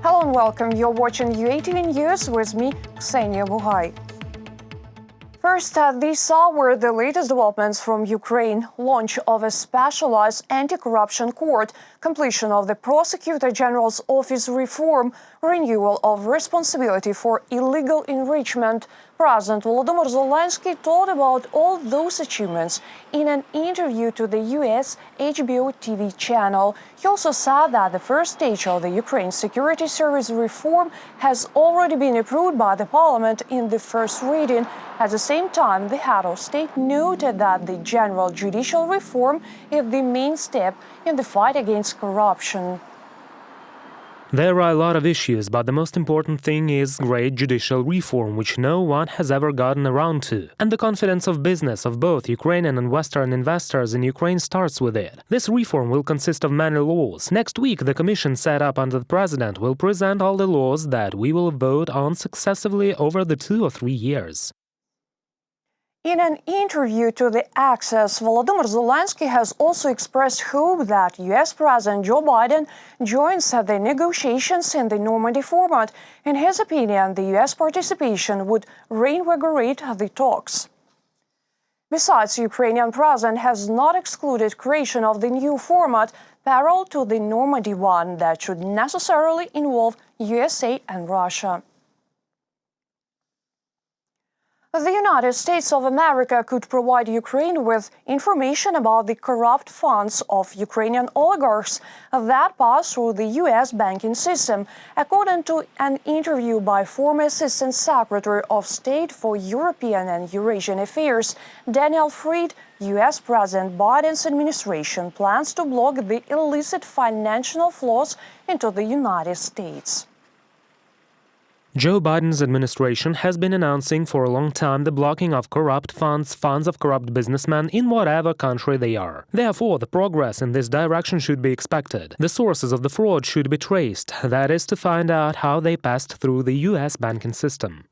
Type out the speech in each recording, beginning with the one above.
Hello and welcome. You're watching UATV News with me, Ksenia Buhai. First, this hour, the latest developments from Ukraine: launch of a specialized anti-corruption court, completion of the Prosecutor General's office reform, renewal of responsibility for illegal enrichment. President Volodymyr Zelenskyy told about all those achievements in an interview to the US HBO TV channel. He also said that the first stage of the Ukraine Security Service reform has already been approved by the parliament in the first reading. At the same time, the head of state noted that the general judicial reform is the main step in the fight against corruption. There are a lot of issues, but the most important thing is great judicial reform, which no one has ever gotten around to. And the confidence of business of both Ukrainian and Western investors in Ukraine starts with it. This reform will consist of many laws. Next week, the commission set up under the president will present all the laws that we will vote on successively over the 2 or 3 years. In an interview to the Access, Volodymyr Zelenskyy has also expressed hope that US President Joe Biden joins the negotiations in the Normandy format. In his opinion, the US participation would reinvigorate the talks. Besides, Ukrainian president has not excluded creation of the new format parallel to the Normandy one that should necessarily involve USA and Russia. The United States of America could provide Ukraine with information about the corrupt funds of Ukrainian oligarchs that pass through the U.S. banking system, according to an interview by former Assistant Secretary of State for European and Eurasian Affairs, Daniel Fried. U.S. President Biden's administration plans to block the illicit financial flows into the United States. Joe Biden's administration has been announcing for a long time the blocking of corrupt funds of corrupt businessmen in whatever country they are. Therefore, the progress in this direction should be expected. The sources of the fraud should be traced, that is, to find out how they passed through the U.S. banking system.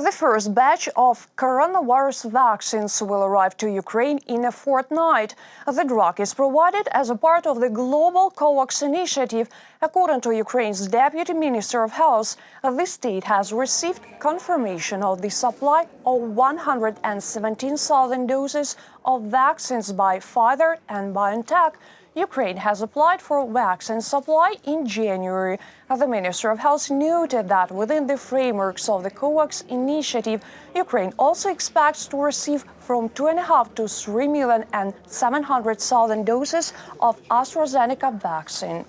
The first batch of coronavirus vaccines will arrive to Ukraine in a fortnight. The drug is provided as a part of the global COVAX initiative. According to Ukraine's Deputy Minister of Health, the state has received confirmation of the supply of 117,000 doses of vaccines by Pfizer and BioNTech. Ukraine has applied for vaccine supply in January. The Minister of Health noted that within the frameworks of the COVAX initiative, Ukraine also expects to receive from 2.5 to 3,700,000 doses of AstraZeneca vaccine.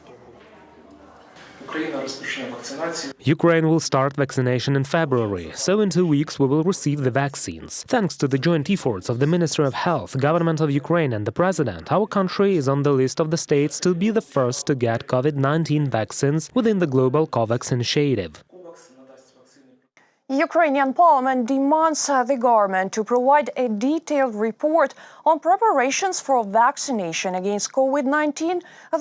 Ukraine will start vaccination in February, so in 2 weeks we will receive the vaccines. Thanks to the joint efforts of the Minister of Health, Government of Ukraine and the President, our country is on the list of the states to be the first to get COVID-19 vaccines within the global COVAX initiative. Ukrainian parliament demands the government to provide a detailed report on preparations for vaccination against COVID-19.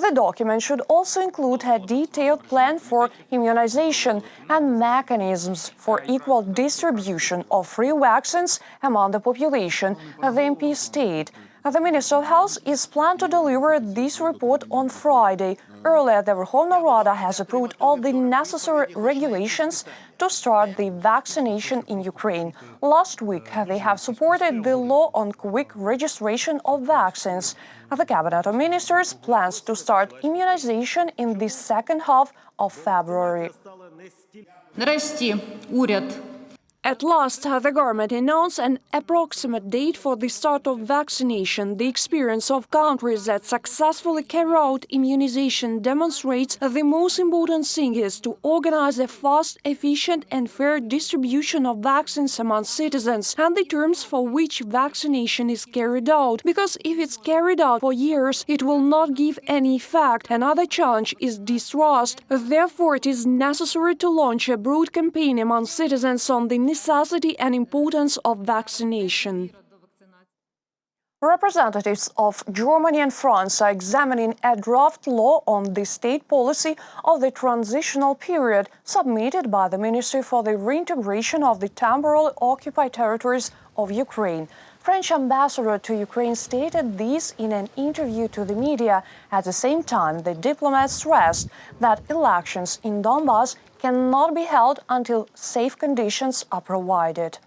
The document should also include a detailed plan for immunization and mechanisms for equal distribution of free vaccines among the population, the MP stated. The Minister of Health is planned to deliver this report on Friday. Earlier, the Verkhovna Rada has approved all the necessary regulations to start the vaccination in Ukraine. Last week, they have supported the law on quick registration of vaccines. The Cabinet of Ministers plans to start immunization in the second half of February. At last, the government announced an approximate date for the start of vaccination. The experience of countries that successfully carry out immunization demonstrates the most important thing is to organize a fast, efficient and fair distribution of vaccines among citizens and the terms for which vaccination is carried out. Because if it's carried out for years, it will not give any effect. Another challenge is distrust. Therefore, it is necessary to launch a broad campaign among citizens on the necessity and importance of vaccination. Representatives of Germany and France are examining a draft law on the state policy of the transitional period submitted by the Ministry for the Reintegration of the Temporarily Occupied Territories of Ukraine. French ambassador to Ukraine stated this in an interview to the media. At the same time, the diplomat stressed that elections in Donbas cannot be held until safe conditions are provided.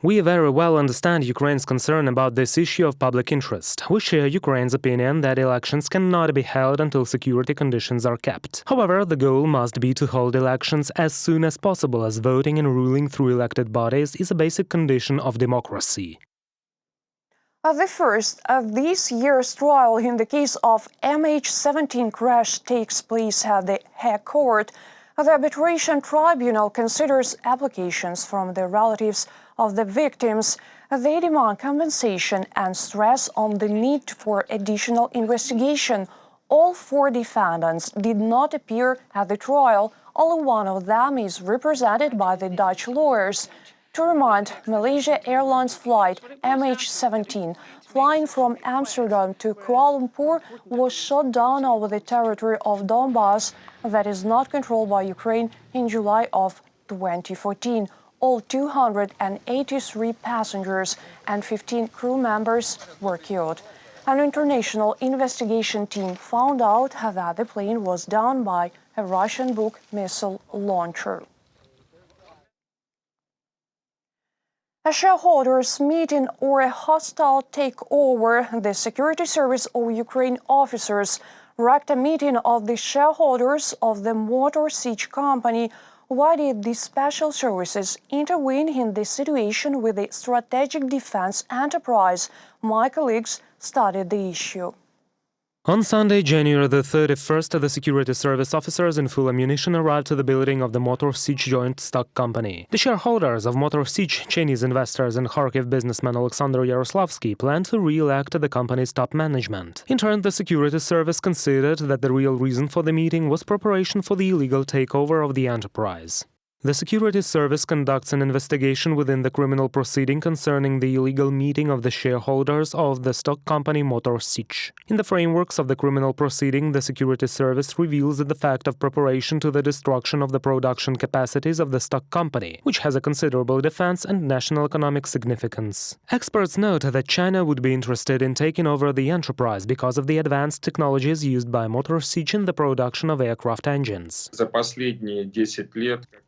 We very well understand Ukraine's concern about this issue of public interest. We share Ukraine's opinion that elections cannot be held until security conditions are kept. However, the goal must be to hold elections as soon as possible, as voting and ruling through elected bodies is a basic condition of democracy. The first of this year's trial in the case of MH17 crash takes place at the Hague court. The arbitration tribunal considers applications from the relatives of the victims. They demand compensation and stress on the need for additional investigation. All four defendants did not appear at the trial. Only one of them is represented by the Dutch lawyers. To remind, Malaysia Airlines flight MH17 flying from Amsterdam to Kuala Lumpur was shot down over the territory of Donbas that is not controlled by Ukraine in July of 2014. All 283 passengers and 15 crew members were killed. An international investigation team found out that the plane was downed by a Russian Buk missile launcher. A shareholders meeting or a hostile takeover, the security service of Ukraine officers wrecked a meeting of the shareholders of the Motor Sich company. Why did the special services intervene in this situation with the strategic defense enterprise? My colleagues studied the issue. On Sunday, January the 31st, the security service officers in full ammunition arrived to the building of the Motor Sich joint stock company. The shareholders of Motor Sich, Chinese investors and Kharkiv businessman Alexander Yaroslavsky, plan to re-elect the company's top management. In turn, the security service considered that the real reason for the meeting was preparation for the illegal takeover of the enterprise. The security service conducts an investigation within the criminal proceeding concerning the illegal meeting of the shareholders of the stock company Motor Sich. In the frameworks of the criminal proceeding, the security service reveals the fact of preparation to the destruction of the production capacities of the stock company, which has a considerable defense and national economic significance. Experts note that China would be interested in taking over the enterprise because of the advanced technologies used by Motor Sich in the production of aircraft engines.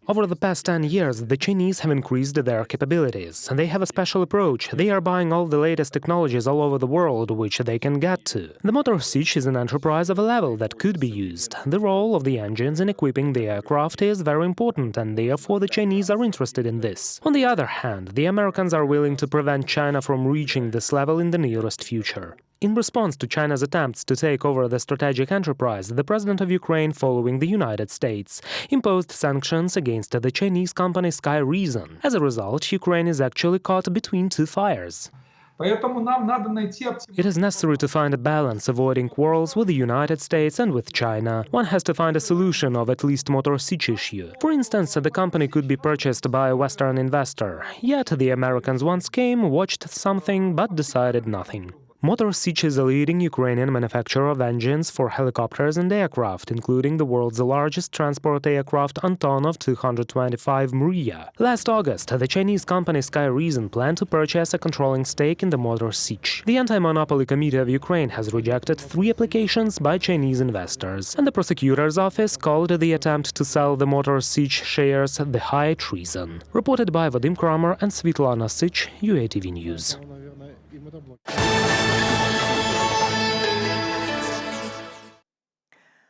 Over the past 10 years, the Chinese have increased their capabilities. They have a special approach. They are buying all the latest technologies all over the world, which they can get to. The Motor Sich is an enterprise of a level that could be used. The role of the engines in equipping the aircraft is very important, and therefore the Chinese are interested in this. On the other hand, the Americans are willing to prevent China from reaching this level in the nearest future. In response to China's attempts to take over the strategic enterprise, the president of Ukraine, following the United States, imposed sanctions against the Chinese company Sky Reason. As a result, Ukraine is actually caught between two fires. It is necessary to find a balance, avoiding quarrels with the United States and with China. One has to find a solution of at least Motor Sich issue. For instance, the company could be purchased by a Western investor. Yet the Americans once came, watched something, but decided nothing. Motor Sich is a leading Ukrainian manufacturer of engines for helicopters and aircraft, including the world's largest transport aircraft Antonov 225 Mriya. Last August, the Chinese company Sky Reason planned to purchase a controlling stake in the Motor Sich. The Anti-Monopoly Committee of Ukraine has rejected 3 applications by Chinese investors, and the prosecutor's office called the attempt to sell the Motor Sich shares the high treason. Reported by Vadim Kramer and Svitlana Sich, UATV News.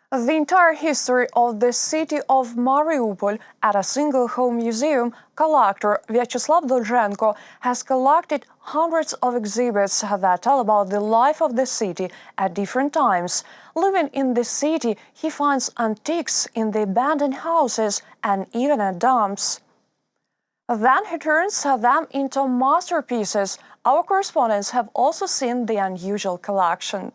The entire history of the city of Mariupol at a single home museum, collector Vyacheslav Dolzhenko has collected hundreds of exhibits that tell about the life of the city at different times. Living in the city, he finds antiques in the abandoned houses and even at dumps. Then he turns them into masterpieces. Our correspondents have also seen the unusual collection.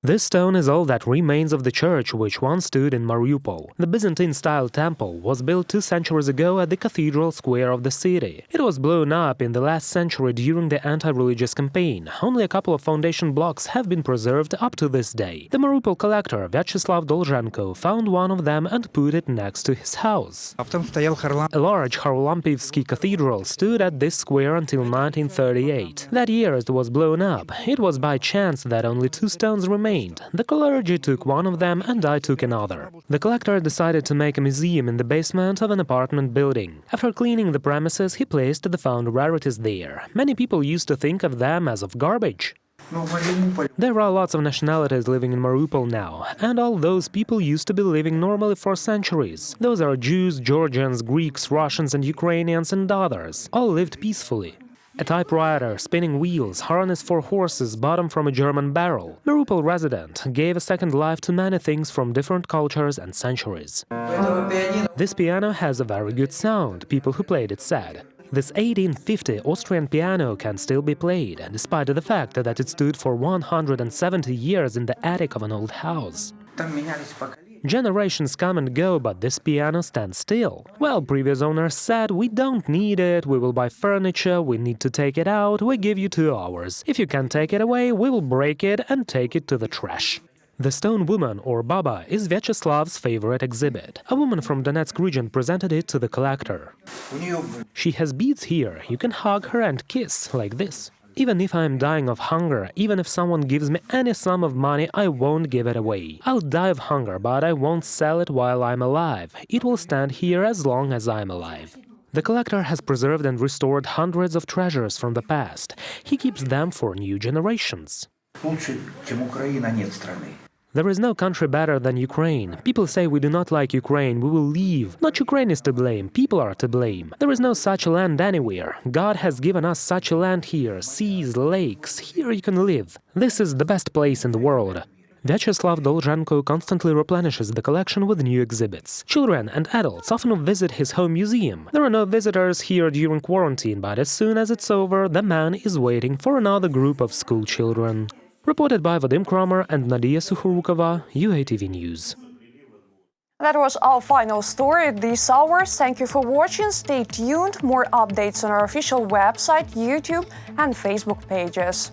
This stone is all that remains of the church which once stood in Mariupol. The Byzantine-style temple was built 2 centuries ago at the cathedral square of the city. It was blown up in the last century during the anti-religious campaign. Only a couple of foundation blocks have been preserved up to this day. The Mariupol collector Vyacheslav Dolzhenko found one of them and put it next to his house. A large Harlampivsky cathedral stood at this square until 1938. That year it was blown up. It was by chance that only 2 stones remained. The clergy took one of them and I took another. The collector decided to make a museum in the basement of an apartment building. After cleaning the premises, he placed the found rarities there. Many people used to think of them as of garbage. There are lots of nationalities living in Mariupol now, and all those people used to be living normally for centuries. Those are Jews, Georgians, Greeks, Russians and Ukrainians and others. All lived peacefully. A typewriter, spinning wheels, harness for horses bottom from a German barrel. Mariupol resident gave a second life to many things from different cultures and centuries. This piano has a very good sound, people who played it said. This 1850 Austrian piano can still be played, despite the fact that it stood for 170 years in the attic of an old house. Generations come and go, but this piano stands still. Well, previous owners said, we don't need it, we will buy furniture, we need to take it out, we give you 2 hours. If you can't take it away, we will break it and take it to the trash. The stone woman, or Baba, is Vyacheslav's favorite exhibit. A woman from Donetsk region presented it to the collector. She has beads here, you can hug her and kiss, like this. Even if I'm dying of hunger, even if someone gives me any sum of money, I won't give it away. I'll die of hunger, but I won't sell it while I'm alive. It will stand here as long as I'm alive. The collector has preserved and restored hundreds of treasures from the past. He keeps them for new generations. There is no country better than Ukraine. People say we do not like Ukraine, we will leave. Not Ukraine is to blame, people are to blame. There is no such land anywhere. God has given us such a land here, seas, lakes, here you can live. This is the best place in the world. Vyacheslav Dolzhenko constantly replenishes the collection with new exhibits. Children and adults often visit his home museum. There are no visitors here during quarantine, but as soon as it's over, the man is waiting for another group of school children. Reported by Vadim Kramer and Nadia Sukhurukova, UATV News. That was our final story this hour. Thank you for watching. Stay tuned. More updates on our official website, YouTube and Facebook pages.